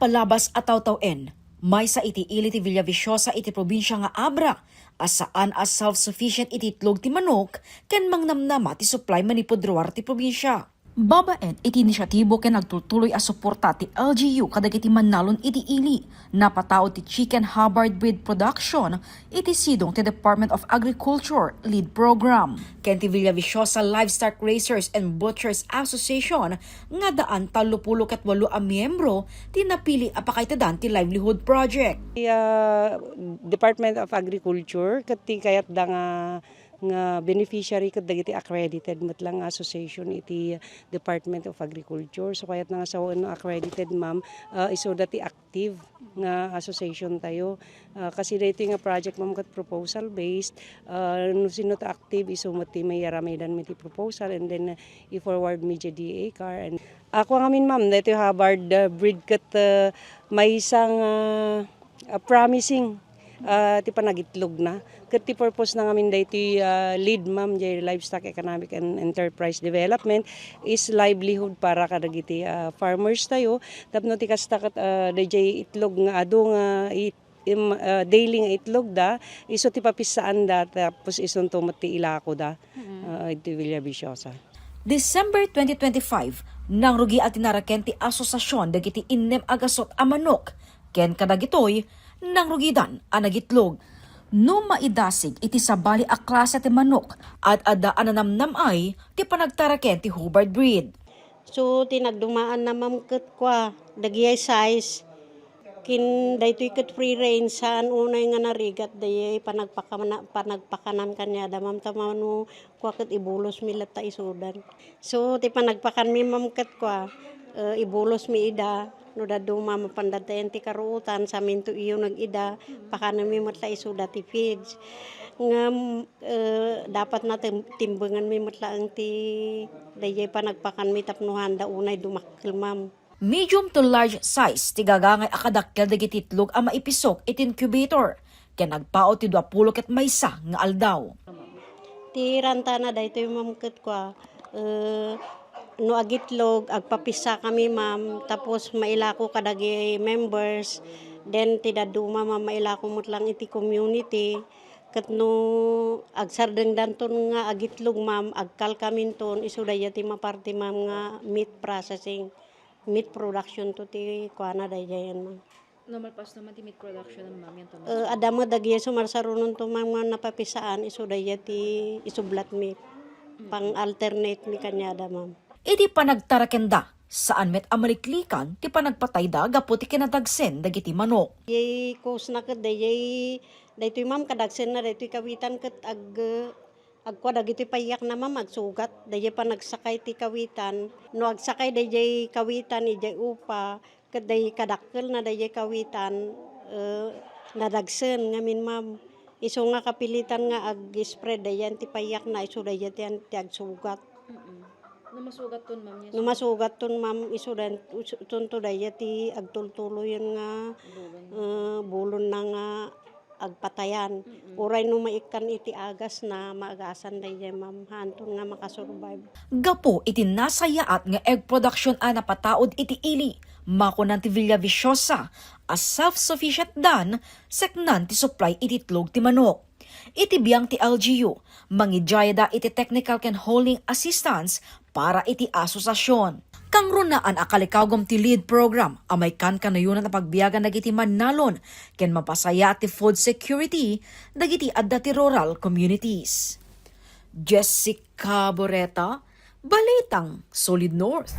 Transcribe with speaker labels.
Speaker 1: Napalabas at tawtawen, may sa iti ili ti Villaviciosa iti probinsya nga Abra, asaan as self-sufficient iti itlog ti manok, ken mangnamnama ti supply manipudruar ti probinsya. Babaen iti inisyatibo ken nagtutuloy a suporta ti LGU kadagiti manalon iti ili, napatao ti Chicken Hubbard Breed Production, iti sidong ti Department of Agriculture lead program. Ken ti Villaviciosa Livestock Raisers and Butchers Association, nga daan 38 a miyembro, ti napili a pakaitadan ti livelihood project.
Speaker 2: Department of Agriculture kati kayat da nga beneficiary ket dagiti accredited metlang association iti Department of Agriculture, so kayat nga sa accredited ma'am iso dati active nga association tayo kasi dito nga project ma'am ket proposal based no sino ta active iso mati may yaramidan miti proposal and then i-forward media DA car and ako ngamin ma'am dito Hubbard breed ket may isang promising ti panagitlog na. Ket ti purpose na ngamin dayti lead ma'am jay livestock economic and enterprise development is livelihood para kadagiti farmers tayo. Tapno ti kasta ket dayjay itlog nga adu nga daily nga itlog da iso ti papisaan da tapos ison to mati ilako da iti Villaviciosa.
Speaker 1: December 2025, nang rugi at tinaraken ti asosasyon dagiti innem agasot a manok, ken kadagitoy nang rugidan a nagitlog. No maidasig iti sabali a klase ti manok at adaan na namnam ay ti panagtaraken ti Hubbard breed.
Speaker 3: So tinagdumaan na mamket kwa dagiyay size kin daytoy ket free range saan unay nga narigat dayay panagpakanan kanya da mam tamano kwa ket ibulos mi latta isudan. So ti panagpakan mi mamket kwa ibulos mi ida no dadu mamapandatayan ti karuutan sa minto iyo nag-ida pakanan mi matla isuda ti feeds nga dapat na timbangan mi matla ang ti dayay panagpakan mi tapnuhan da unay dumakkel ma'am.
Speaker 1: Medium to large size ti gagangay akadakkel dagiti itlog a maipisok iti incubator ken nagpao ti 20 ket maysa nga aldaw.
Speaker 3: Ti rantana daytoy mamket kwa no agitlog agpapisa kami ma'am tapos mailako kadagi members then tidaduma ma'am mailako mutlang iti community ket no agsardengdan ton nga agitlog ma'am agkal kami ton isu dayati maparti ma'am nga meat processing meat production to ti kuana dayayan ma'am.
Speaker 1: Normal pas naman ti meat production ng ma'am yan to.
Speaker 3: Adamo dagya sumarsarunon to ma'am napapisaan isu dayati isublat meat pang alternate mi kanyada ma'am.
Speaker 1: Iti panagtarakenda saan met amaliklikan ti panagpatay da gapu ti kinadagsen dagiti manok.
Speaker 3: Yay kos na ket daytoy ma'am kadagsen na daytoy kawitan ket agkwa dagiti payak na ma'am agsugat dayay panagsakay ti kawitan no agsakay dayay kawitan ijay upa ket dayay kadakkel na dayay kawitan nadagsen ngamin ma'am iso nga kapilitan nga ag-spread dayan ti payak na iso dayay ti agsugat.
Speaker 1: Numasugat ton ma'am.
Speaker 3: Numasugat ton ma'am iso dan tunto daya ti agtultuloy nga bulon na nga agpatayan. Uray no maikan iti agas na maagasan daya ma'am hanton nga makasurvive.
Speaker 1: Gapo iti nasayaat nga egg production a napataod iti ili makunan ti Villaviciosa as self-sufficient dan seknan ti supply iti itlog ti manok. Iti biyang ti LGU, mangidjayada iti technical ken holding assistance para iti asosasyon. Kang runaan akalikawgom ti lead program, amay kan kanayunan na pagbiyagan dagiti manalon, ken mapasaya ti food security, dagiti adda ti rural communities. Jessica Boreta, Balitang Solid North.